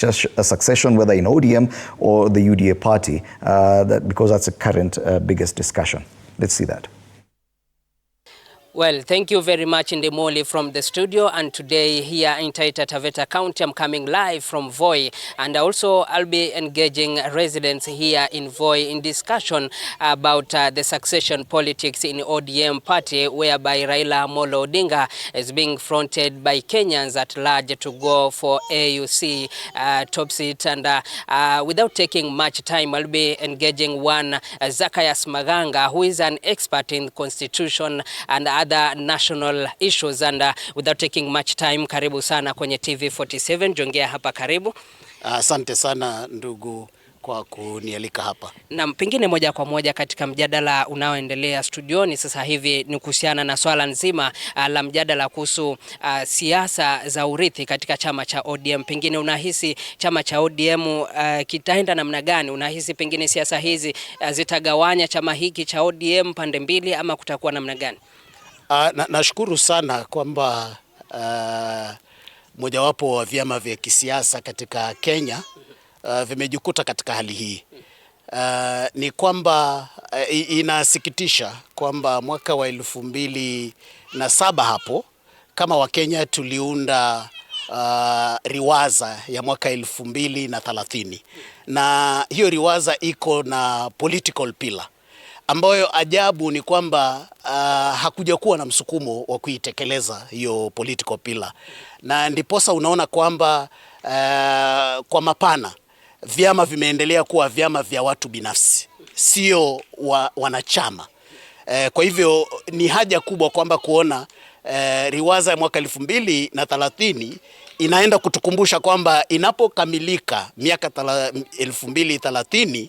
succession, whether in ODM or the UDA party, because that's the current biggest discussion. Let's see that. Well, thank you very much, Ndemoli, from the studio. And today here in Taita Taveta County, I'm coming live from Voi. And also I'll be engaging residents here in Voi in discussion about the succession politics in ODM party, whereby Raila Odinga is being fronted by Kenyans at large to go for AUC top seat. And without taking much time, I'll be engaging one Zacchaeus Maganga, who is an expert in constitution and other national issues. And without taking much time, karibu sana kwenye TV47. Jongea hapa, karibu. Asante sana ndugu kwa kunialika hapa. Na pengine moja kwa moja katika mjadala unaoendelea studioni sasa hivi ni kuhusiana na swala nzima la mjadala kuhusu siasa za urithi katika chama cha ODM. Pengine unahisi chama cha ODM kitaenda namna gani? Unahisi pengine siasa hizi zitagawanya chama hiki cha ODM pande mbili, ama kutakuwa namna gani? Nashukuru sana kwamba mojawapo wa vyama vya kisiasa katika Kenya vimejikuta katika hali hii. Ni kwamba inasikitisha kwamba mwaka wa 2007 hapo kama Wakenya tuliunda riwaza ya mwaka 2030, na hiyo riwaza iko na political pillar ambayo ajabu ni kwamba hakuja kuwa na msukumo wa kuitekeleza hiyo political pillar, na ndiposa unaona kwamba kwa mapana vyama vimeendelea kuwa vyama vya watu binafsi, sio wanachama. Kwa hivyo ni haja kubwa kwamba kuona riwaza ya mwaka 2030 inaenda kutukumbusha kwamba inapokamilika miaka 2030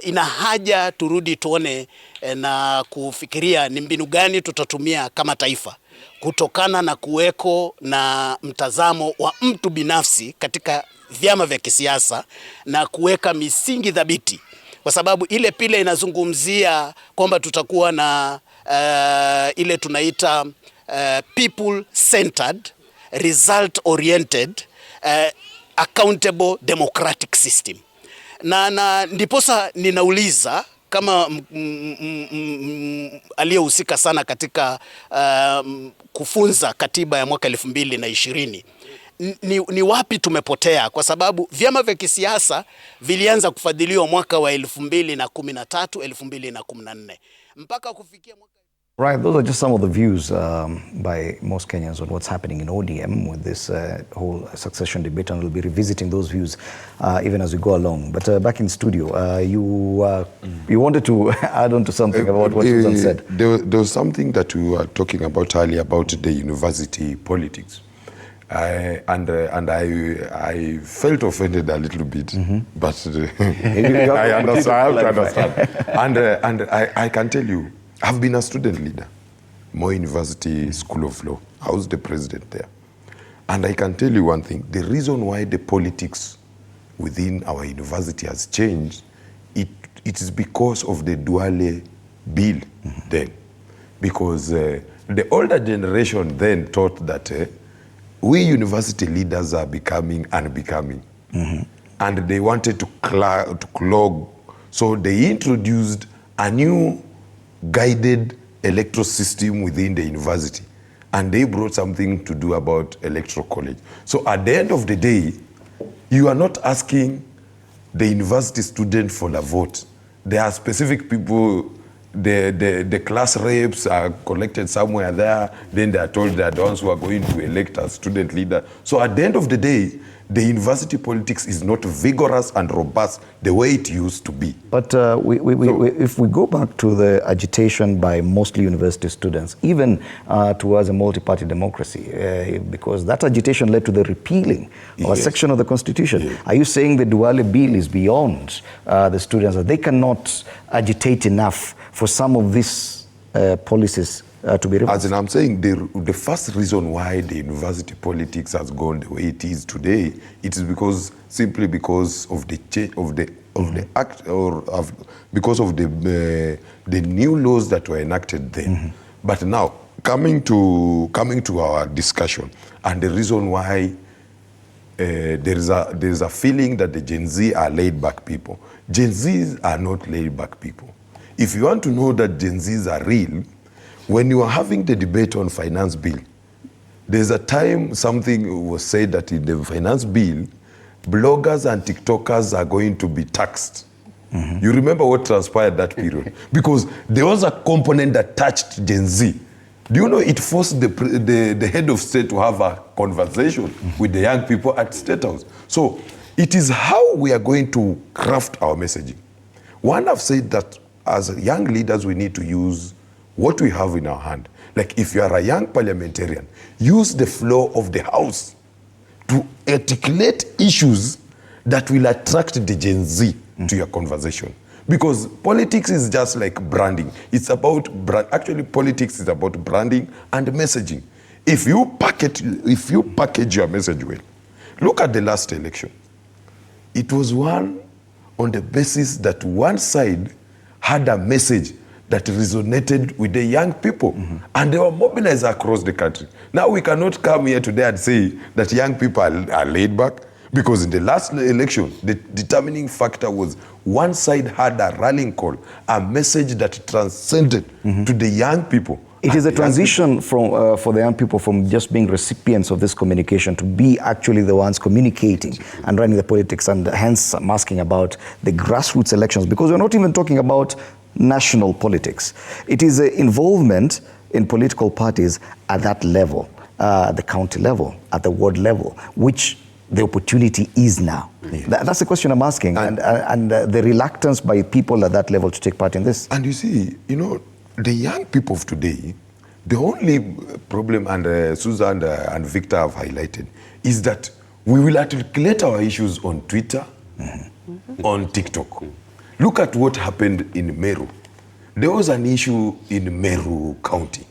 ina haja turudi tuone na kufikiria ni mbinu gani tutatumia kama taifa kutokana na kuweko na mtazamo wa mtu binafsi katika vyama vya kisiasa na kuweka misingi thabiti, kwa sababu ile pila inazungumzia kwamba tutakuwa na ile tunaita people centered, result oriented, accountable democratic system. Na ndiposa ninauliza kama aliyehusika sana katika kufunza katiba ya mwaka 2020, ni wapi tumepotea? Kwa sababu vyama vya kisiasa vilianza kufadhiliwa mwaka wa 2013, 2014 mpaka kufikia mwaka. Right, those are just some of the views by most Kenyans on what's happening in ODM with this whole succession debate, and we'll be revisiting those views even as we go along. But back in studio, you wanted to add on to something about what Susan said. There was something that we were talking about earlier about the university politics. I felt offended a little bit, but I understand. And I can tell you, I've been a student leader, Moi University School of Law. I was the president there. And I can tell you one thing, the reason why the politics within our university has changed, it is because of the Duale bill then. Because the older generation then thought that we university leaders are becoming unbecoming. And they wanted to clog. So they introduced a new guided electoral system within the university, and they brought something to do about electoral college. So at the end of the day, you are not asking the university student for the vote. There are specific people, the class reps are collected somewhere there, then they are told they are the ones who are going to elect a student leader. So at the end of the day, the university politics is not vigorous and robust the way it used to be. But if we go back to the agitation by mostly university students, even towards a multi-party democracy, because that agitation led to the repealing of a section of the constitution. Are you saying the Duale bill is beyond the students, that they cannot agitate enough for some of these policies to be reversed? As in, I'm saying the first reason why the university politics has gone the way it is today, it is simply because of the change of the act, or because of the new laws that were enacted then. But now coming to our discussion and the reason why there is a feeling that the Gen Z are laid-back people. Gen Zs are not laid-back people. If you want to know that Gen Zs are real, when you are having the debate on finance bill, there's a time something was said that in the finance bill, bloggers and TikTokers are going to be taxed. You remember what transpired that period? Because there was a component that touched Gen Z. Do you know it forced the head of state to have a conversation with the young people at State House? So it is how we are going to craft our messaging. One have said that as young leaders, we need to use what we have in our hand. Like if you are a young parliamentarian, use the floor of the House to articulate issues that will attract the Gen Z to your conversation. Because politics is just like branding. It's about actually politics is about branding and messaging. If you package your message well, look at the last election. It was won on the basis that one side had a message that resonated with the young people. And they were mobilized across the country. Now we cannot come here today and say that young people are laid back, because in the last election, the determining factor was one side had a rallying call, a message that transcended to the young people. It is a transition from, for the young people from just being recipients of this communication to be actually the ones communicating and running the politics, and hence I'm asking about the grassroots elections, because we're not even talking about national politics. It is an involvement in political parties at that level, at the county level, at the ward level, which the opportunity is now. That's the question I'm asking, and the reluctance by people at that level to take part in this. And you see, you know, the young people of today, the only problem, and Susan and Victor have highlighted, is that we will articulate our issues on Twitter, on TikTok. Look at what happened in Meru. There was an issue in Meru County.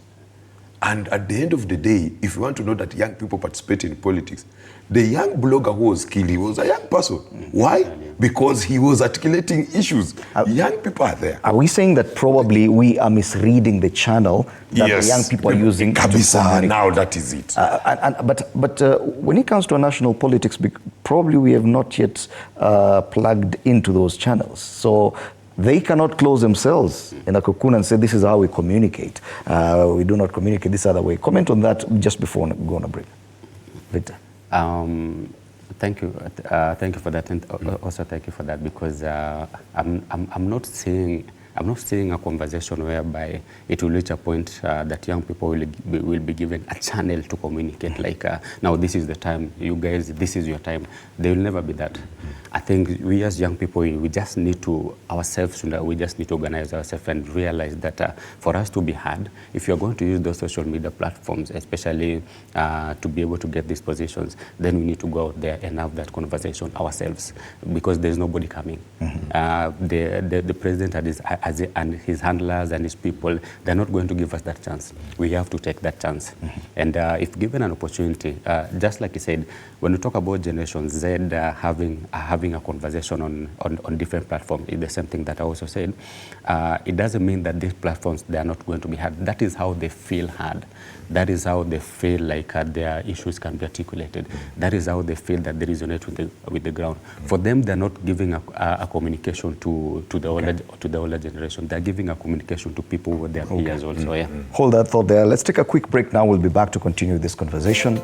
And at the end of the day, if you want to know that young people participate in politics, the young blogger who was killed, he was a young person. Why? Because he was articulating issues. Young people are there. Are we saying that probably we are misreading the channel that the young people are using? Kabisa, now that is it. But when it comes to national politics, probably we have not yet plugged into those channels. So they cannot close themselves in a cocoon and say, this is how we communicate. We do not communicate this other way. Comment on that just before we go on a break. Victor. Thank you for that, and also thank you for that, because I'm not seeing a conversation whereby it will reach a point that young people will be given a channel to communicate. Like now, this is the time, you guys, this is your time. There will never be that. I think we as young people, we just need to we just need to organize ourselves and realize that for us to be heard, if you're going to use those social media platforms, especially to be able to get these positions, then we need to go out there and have that conversation ourselves, because there's nobody coming. The president and his handlers and his people, they're not going to give us that chance. We have to take that chance. And if given an opportunity, just like you said, when we talk about Generation Z having a conversation on different platforms, it's the same thing that I also said. It doesn't mean that these platforms, they are not going to be heard. That is how they feel heard. That is how they feel like their issues can be articulated. That is how they feel that they resonate with the ground. For them, they're not giving a communication to the older generation. They're giving a communication to people who are their peers also. Yeah. Hold that thought there. Let's take a quick break now. We'll be back to continue this conversation.